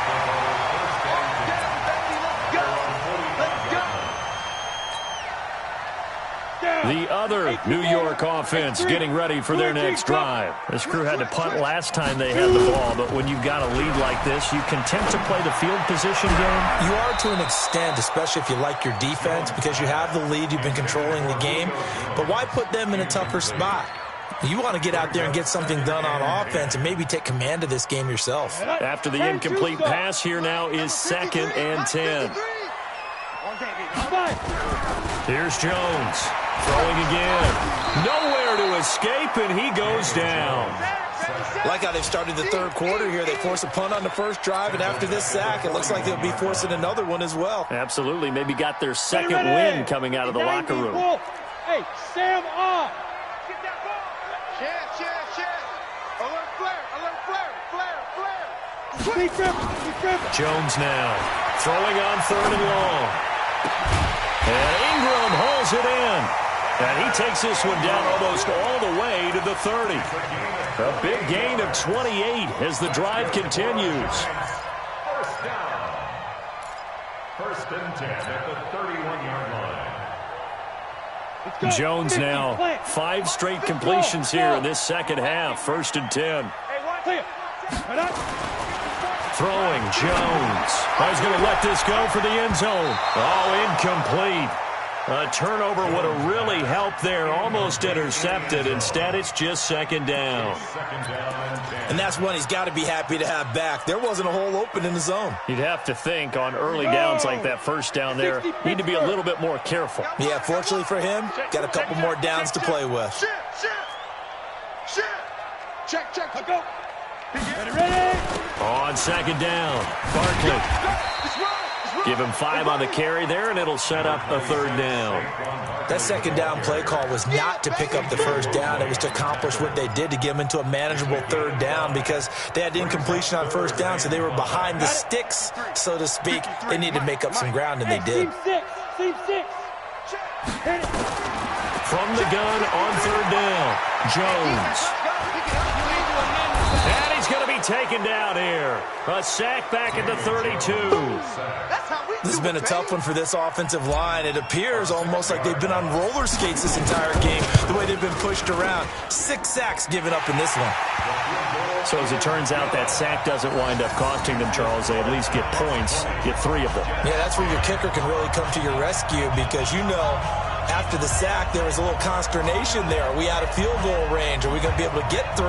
Speaker 1: The other New York offense getting ready for their next drive. This crew had to punt last time they had the ball, but when you've got a lead like this, you content to play the field position game?
Speaker 5: You are to an extent, especially if you like your defense, because you have the lead, you've been controlling the game. But why put them in a tougher spot? You want to get out there and get something done on offense and maybe take command of this game yourself.
Speaker 1: After the incomplete pass, here now is 2nd and 10. Here's Jones. Throwing again. Nowhere to escape, and he goes down.
Speaker 5: Like how they've started the third quarter here. They force a punt on the first drive, and after this sack, it looks like they'll be forcing another one as well.
Speaker 1: Absolutely. Maybe got their second win coming out of the locker room.
Speaker 2: Hey, Sam off.
Speaker 1: Jones now throwing on 3rd and long. And Ingram hauls it in. And he takes this one down almost all the way to the 30. A big gain of 28 as the drive continues.
Speaker 6: First down. 1st and 10 at the 31-yard line.
Speaker 1: Jones now 5 straight completions here in this second half. 1st and 10. Throwing Jones. He's going to let this go for the end zone. Oh, incomplete. A turnover would have really helped there. Almost intercepted. Instead, it's just 2nd down.
Speaker 5: And that's one he's got to be happy to have back. There wasn't a hole open in the zone.
Speaker 1: You'd have to think on early downs like that first down there, need to be a little bit more careful.
Speaker 5: Yeah, fortunately for him, got a couple more downs to play with.
Speaker 3: Check, go.
Speaker 2: Ready?
Speaker 1: On 2nd down, Barkley. Give him 5 on the carry there, and it'll set up a 3rd down.
Speaker 5: That 2nd down play call was not to pick up the 1st down. It was to accomplish what they did to get them into a manageable 3rd down because they had incompletion on 1st down, so they were behind the sticks, so to speak. They needed to make up some ground, and they did.
Speaker 2: Team 6.
Speaker 1: From the gun on 3rd down, Jones. And he's going to be taken down here. A sack back at the 32.
Speaker 5: This has been a tough one for this offensive line. It appears almost like they've been on roller skates this entire game, the way they've been pushed around. 6 sacks given up in this one.
Speaker 1: So as it turns out, that sack doesn't wind up costing them, Charles. They at least get points, get 3 of them.
Speaker 5: Yeah, that's where your kicker can really come to your rescue because, you know, after the sack, there was a little consternation there. Are we out of field goal range? Are we going to be able to get 3?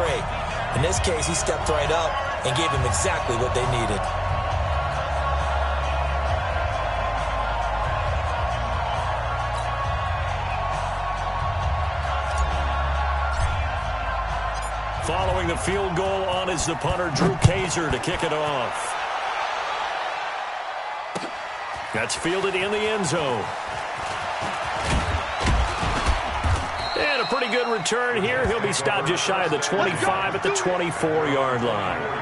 Speaker 5: In this case, he stepped right up and gave them exactly what they needed.
Speaker 1: Following the field goal on is the punter, Drew Kaiser, to kick it off. That's fielded in the end zone. And a pretty good return here. He'll be stopped just shy of the 25 at the 24-yard line.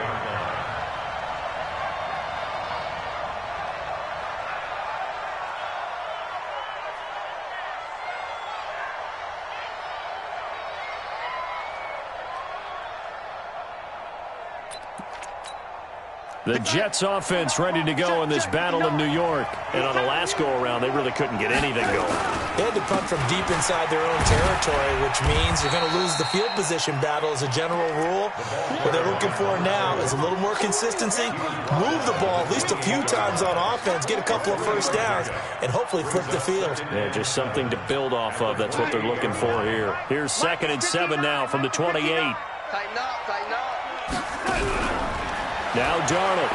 Speaker 1: The Jets offense ready to go in this battle in New York. And on the last go-around, they really couldn't get anything going.
Speaker 5: They had to punt from deep inside their own territory, which means you're going to lose the field position battle as a general rule. What they're looking for now is a little more consistency, move the ball at least a few times on offense, get a couple of first downs, and hopefully flip the field.
Speaker 1: Yeah, just something to build off of. That's what they're looking for here. Here's 2nd and 7 now from the 28.
Speaker 4: Tighten up, tighten up.
Speaker 1: Now Darnold.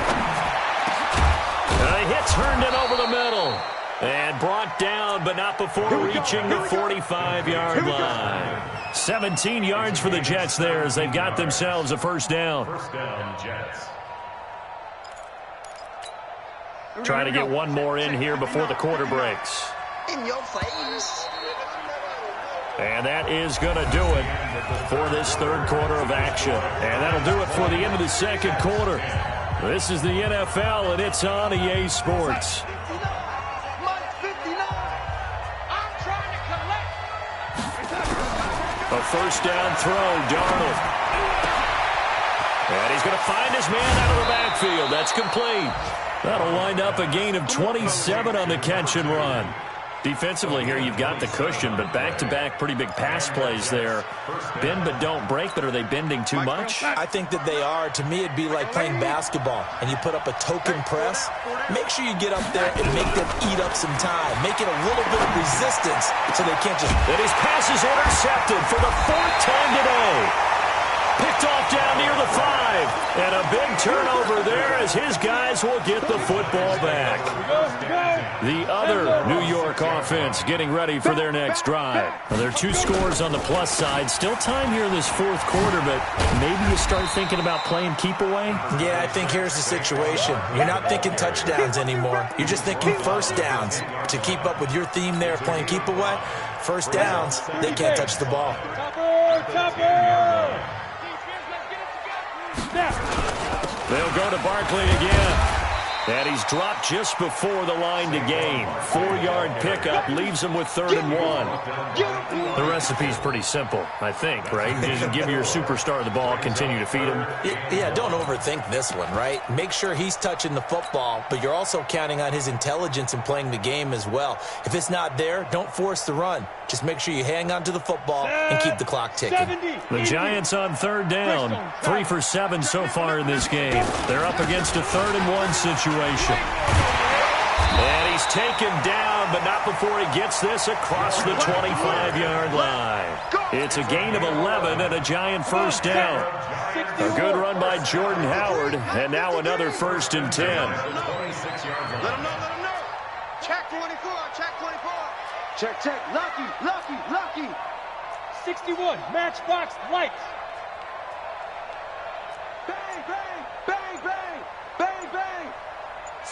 Speaker 1: A hit turned it over the middle. And brought down, but not before reaching the 45-yard line. 17 yards for the Jets there as they've got themselves a first down.
Speaker 6: First down, Jets.
Speaker 1: Trying to get one more in here before the quarter breaks.
Speaker 4: In your face.
Speaker 1: And that is going to do it for this third quarter of action. And that'll do it for the end of the second quarter. This is the NFL, and it's on EA Sports. A first down throw, Darnold. And he's going to find his man out of the backfield. That's complete. That'll wind up a gain of 27 on the catch and run. Defensively here, you've got the cushion, but back-to-back pretty big pass plays there. Bend but don't break, but are they bending too much?
Speaker 5: I think that they are. To me, it'd be like playing basketball, and you put up a token press. Make sure you get up there and make them eat up some time. Make it a little bit of resistance so they can't just...
Speaker 1: And his pass is intercepted for the 4th time today. Picked off down near the 5. And a big turnover there as his guys will get the football back. The other New York offense getting ready for their next drive. Well, there are 2 scores on the plus side. Still time here in this 4th quarter, but maybe you start thinking about playing keep away?
Speaker 5: Yeah, I think here's the situation. You're not thinking touchdowns anymore. You're just thinking first downs. To keep up with your theme there, playing keep away, first downs, they can't touch the ball.
Speaker 1: They'll go to Barkley again. And he's dropped just before the line to gain. 4-yard pickup leaves him with 3rd and 1. The recipe's pretty simple, I think, right? Just give your superstar the ball, continue to feed him.
Speaker 5: Yeah, don't overthink this one, right? Make sure he's touching the football, but you're also counting on his intelligence in playing the game as well. If it's not there, don't force the run. Just make sure you hang on to the football and keep the clock ticking.
Speaker 1: The Giants on 3rd down. 3 for 7 so far in this game. They're up against a 3rd and 1 situation. And he's taken down, but not before he gets this across the 25-yard line. It's a gain of 11 and a Giant first down. A good run by Jordan Howard, and now another 1st and 10.
Speaker 3: Let him know. Check 24, check 24. Check. Lucky.
Speaker 2: 61, matchbox lights.
Speaker 3: Bang.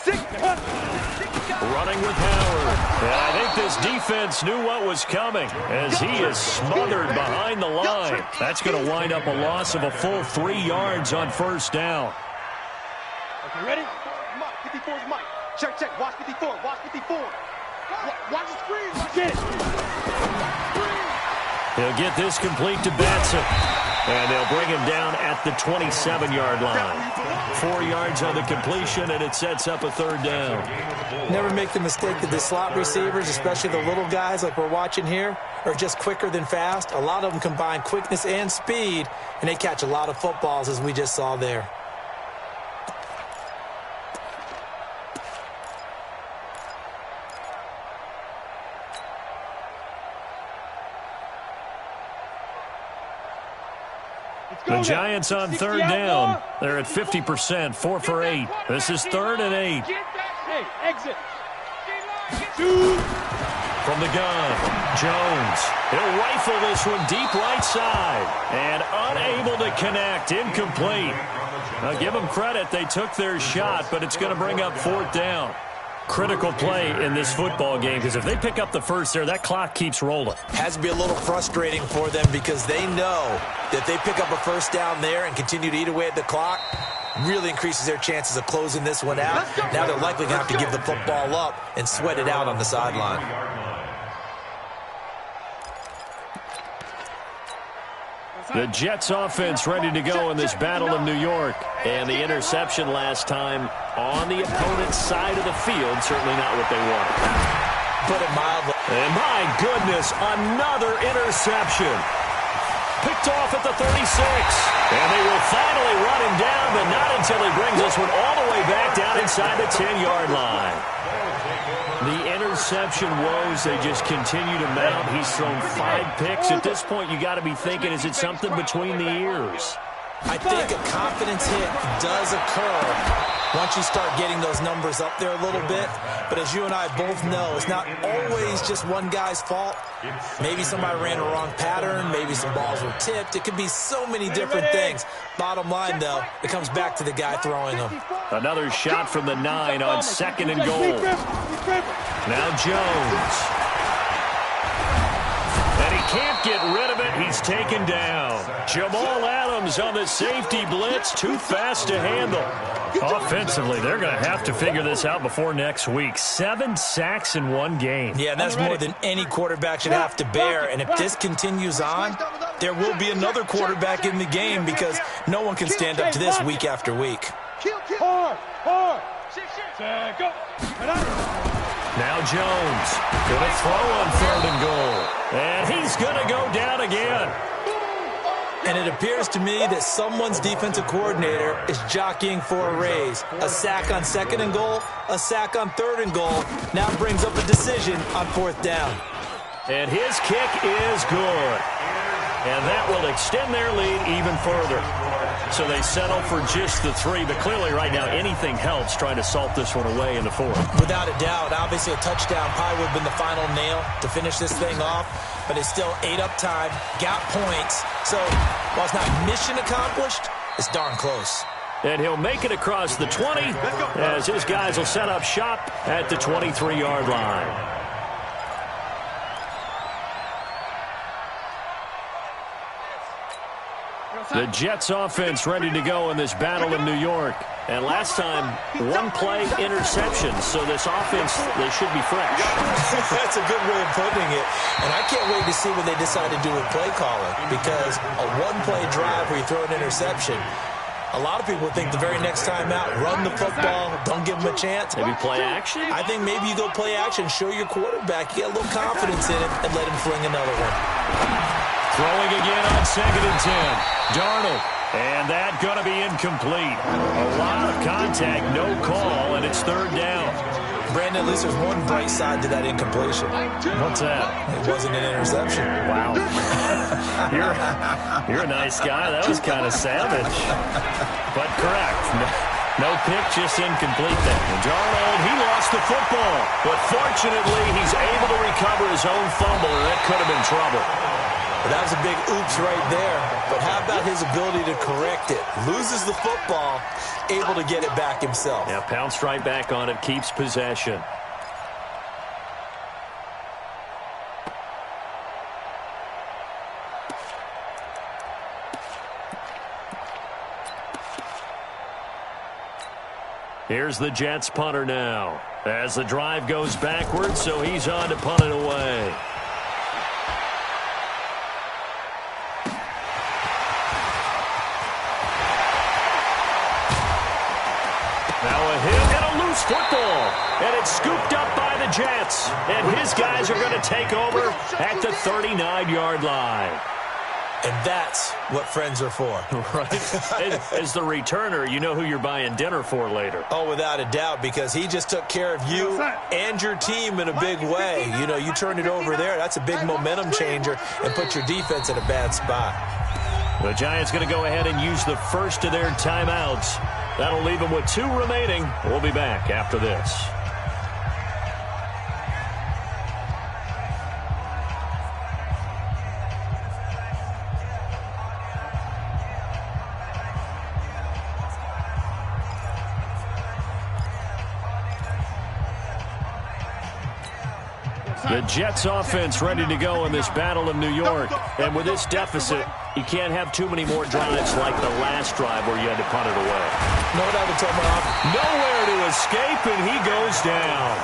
Speaker 3: 6.
Speaker 1: Running with Howard. And I think this defense knew what was coming as he is smothered behind the line. That's going to wind up a loss of a full 3 yards on first down.
Speaker 2: Okay, ready?
Speaker 3: Mike, 54 is Mike. Check. Watch 54. Watch the screen.
Speaker 2: Get it.
Speaker 1: He'll get this complete to Batson. And they'll bring him down at the 27-yard line. 4 yards on the completion, and it sets up a third down.
Speaker 5: Never make the mistake that the slot receivers, especially the little guys like we're watching here, are just quicker than fast. A lot of them combine quickness and speed, and they catch a lot of footballs, as we just saw there.
Speaker 1: The Giants on third down. They're at 50%, 4 for 8. This is 3rd and 8.
Speaker 2: Hey, exit.
Speaker 1: From the gun, Jones. He'll rifle this one deep right side. And unable to connect, incomplete. Now give them credit, they took their shot, but it's going to bring up 4th down. Critical play in this football game, because if they pick up the first there, that clock keeps rolling.
Speaker 5: Has to be a little frustrating for them because they know that they pick up a first down there and continue to eat away at the clock, really increases their chances of closing this one out. Now they're likely going to have to give the football up and sweat it out on the sideline.
Speaker 1: The Jets offense ready to go in this battle of New York. And the interception last time on the opponent's side of the field, certainly not what they want.
Speaker 5: Put it mildly.
Speaker 1: And my goodness, another interception. Picked off at the 36. And they will finally run him down, but not until he brings this one all the way back down inside the 10-yard line. The interception woes, they just continue to mount. He's thrown 5 picks. At this point, you got to be thinking, is it something between the ears?
Speaker 5: I think a confidence hit does occur once you start getting those numbers up there a little bit. But as you and I both know, it's not always just one guy's fault. Maybe somebody ran a wrong pattern. Maybe some balls were tipped. It could be so many different things. Bottom line, though, it comes back to the guy throwing them.
Speaker 1: Another shot from the 9 on 2nd and goal. Now Jones. And he can't get rid of it. He's taken down. Jamal Adams on the safety blitz. Too fast to handle. Offensively, they're going to have to figure this out before next week. 7 sacks in 1 game.
Speaker 5: Yeah, and that's more than any quarterback should have to bear. And if this continues on, there will be another quarterback in the game because no one can stand up to this week after week.
Speaker 2: Hard. Go.
Speaker 1: Now Jones going to throw on 3rd and goal. And he's going to go down again.
Speaker 5: And it appears to me that someone's defensive coordinator is jockeying for a raise. A sack on 2nd and goal, a sack on 3rd and goal. Now brings up a decision on 4th down.
Speaker 1: And his kick is good. And that will extend their lead even further. So they settle for just the 3, but clearly right now anything helps trying to salt this one away in the 4th.
Speaker 5: Without a doubt, obviously a touchdown probably would have been the final nail to finish this thing off, but it's still ate up time, got points. So while it's not mission accomplished, it's darn close.
Speaker 1: And he'll make it across the 20 as his guys will set up shop at the 23-yard line. The Jets offense ready to go in this battle in New York. And last time, 1-play interception. So this offense, they should be fresh.
Speaker 5: That's a good way of putting it. And I can't wait to see what they decide to do with play calling. Because a 1-play drive where you throw an interception, a lot of people think the very next time out, run the football, don't give them a chance.
Speaker 1: Maybe play action?
Speaker 5: I think maybe you go play action, show your quarterback, you get a little confidence in it, and let him fling another one.
Speaker 1: Throwing again on 2nd and 10. Darnold. And that going to be incomplete. A lot of contact, no call, and it's 3rd down.
Speaker 5: Brandon, at least there's one bright side to that incompletion.
Speaker 1: What's that?
Speaker 5: It wasn't an interception.
Speaker 1: Wow. You're a nice guy. That was kind of savage. But correct. No pick, just incomplete then. Darnold, he lost the football. But fortunately, he's able to recover his own fumble, and that could have been trouble.
Speaker 5: But that was a big oops right there. But how about his ability to correct it? Loses the football, able to get it back himself.
Speaker 1: Yeah, pounced right back on it, keeps possession. Here's the Jets punter now. As the drive goes backwards, so he's on to punt it away. football, and it's scooped up by the Jets. And his guys are going to take over at the 39-yard line.
Speaker 5: And that's what friends are for.
Speaker 1: Right. As the returner, you know who you're buying dinner for later.
Speaker 5: Oh, without a doubt, because he just took care of you and your team in a big way. You know, you turned it over there. That's a big momentum changer and put your defense in a bad spot.
Speaker 1: The Giants going to go ahead and use the first of their timeouts. That'll leave them with 2 remaining. We'll be back after this. The Jets offense ready to go in this battle of New York. And with this deficit, you can't have too many more drives like the last drive where you had to punt it away.
Speaker 5: No doubt it's
Speaker 1: nowhere to escape, and he goes down.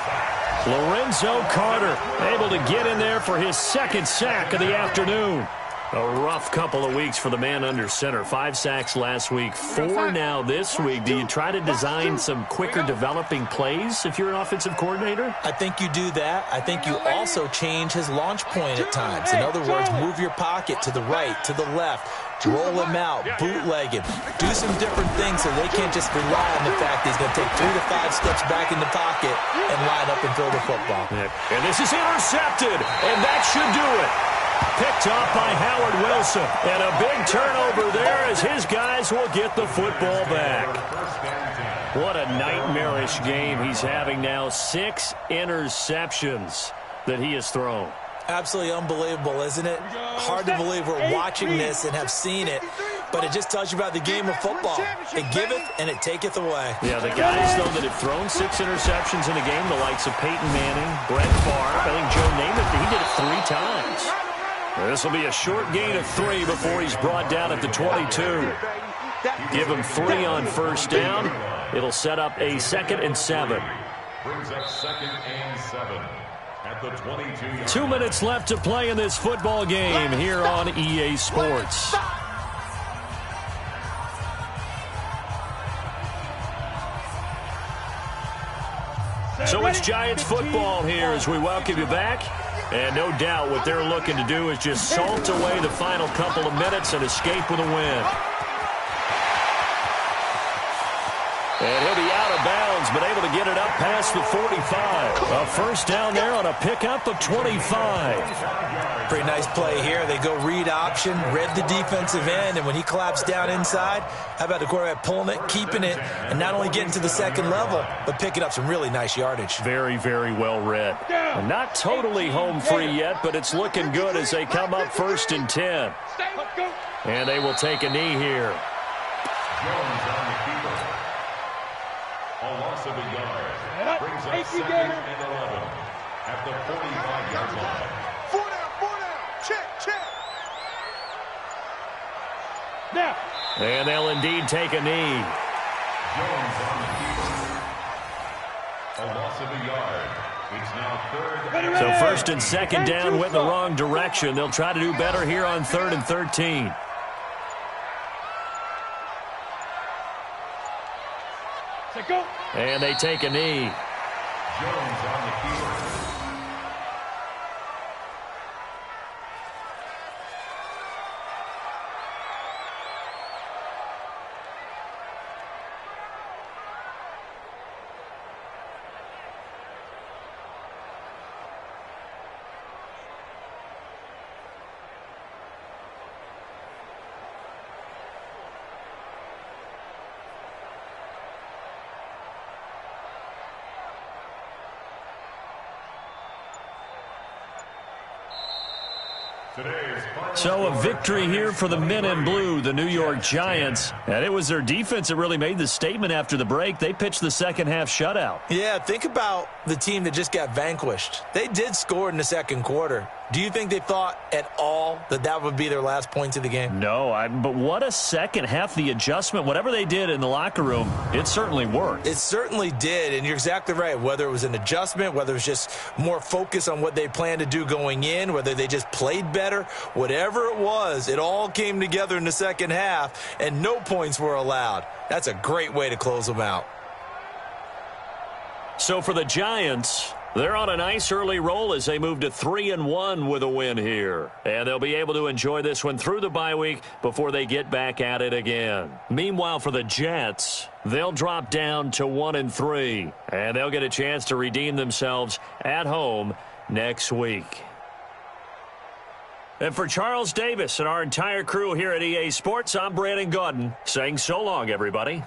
Speaker 1: Lorenzo Carter able to get in there for his second sack of the afternoon. A rough couple of weeks for the man under center. 5 sacks last week, 4 now this week. Do you try to design some quicker developing plays if you're an offensive coordinator?
Speaker 5: I think you do that. I think you also change his launch point at times. In other words, move your pocket to the right, to the left, roll him out, bootleg him. Do some different things so they can't just rely on the fact that he's going to take 3 to 5 steps back in the pocket and line up and throw the football.
Speaker 1: And this is intercepted, and that should do it. Picked off by Howard Wilson. And a big turnover there as his guys will get the football back. What a nightmarish game he's having now. 6 interceptions that he has thrown.
Speaker 5: Absolutely unbelievable, isn't it? Hard to believe we're watching this and have seen it, but it just tells you about the game of football. It giveth and it taketh away.
Speaker 1: Yeah, the guys, though, that have thrown 6 interceptions in a game, the likes of Peyton Manning, Brett Favre, I think Joe Namath, he did it 3 times. This will be a short gain of 3 before he's brought down at the 22. Give him 3 on first down. It'll set up a 2nd and 7.
Speaker 6: Brings up 2nd and 7 at the 22.
Speaker 1: 2 minutes left to play in this football game here on EA Sports. So it's Giants football here as we welcome you back. And no doubt what they're looking to do is just salt away the final couple of minutes and escape with a win. And he'll be out of bounds, but able to get it up past the 45. A first down there on a pickup of 25.
Speaker 5: Pretty nice play here. They go read option, read the defensive end, and when he collapsed down inside, how about the quarterback pulling it, keeping it, and not only getting to the second level, but picking up some really nice yardage.
Speaker 1: Very, very well read. And not totally home free yet, but it's looking good as they come up 1st and 10. And they will take a knee here.
Speaker 6: Jones on the keeper. A loss of a yard. Brings up 2nd and 11 at the 45-yard line.
Speaker 3: 4 down. Check.
Speaker 2: Now.
Speaker 1: And they'll indeed take a knee.
Speaker 6: Jones on the keeper. A loss of a yard. It's now 3rd.
Speaker 1: So 1st and 2nd down went in the wrong direction. They'll try to do better here on 3rd and 13. And they take a knee.
Speaker 6: Jones on the keeper.
Speaker 1: So a victory here for the men in blue, the New York Giants. And it was their defense that really made the statement after the break. They pitched the second half shutout.
Speaker 5: Yeah, think about the team that just got vanquished. They did score in the second quarter. Do you think they thought at all that that would be their last points of the game?
Speaker 1: No, but what a second half. The adjustment, whatever they did in the locker room, it certainly worked.
Speaker 5: It certainly did, and you're exactly right. Whether it was an adjustment, whether it was just more focus on what they planned to do going in, whether they just played better, whatever it was, it all came together in the second half, and no points were allowed. That's a great way to close them out.
Speaker 1: So for the Giants, they're on a nice early roll as they move to 3-1 with a win here. And they'll be able to enjoy this one through the bye week before they get back at it again. Meanwhile, for the Jets, they'll drop down to 1-3. And they'll get a chance to redeem themselves at home next week. And for Charles Davis and our entire crew here at EA Sports, I'm Brandon Gaudin saying so long, everybody.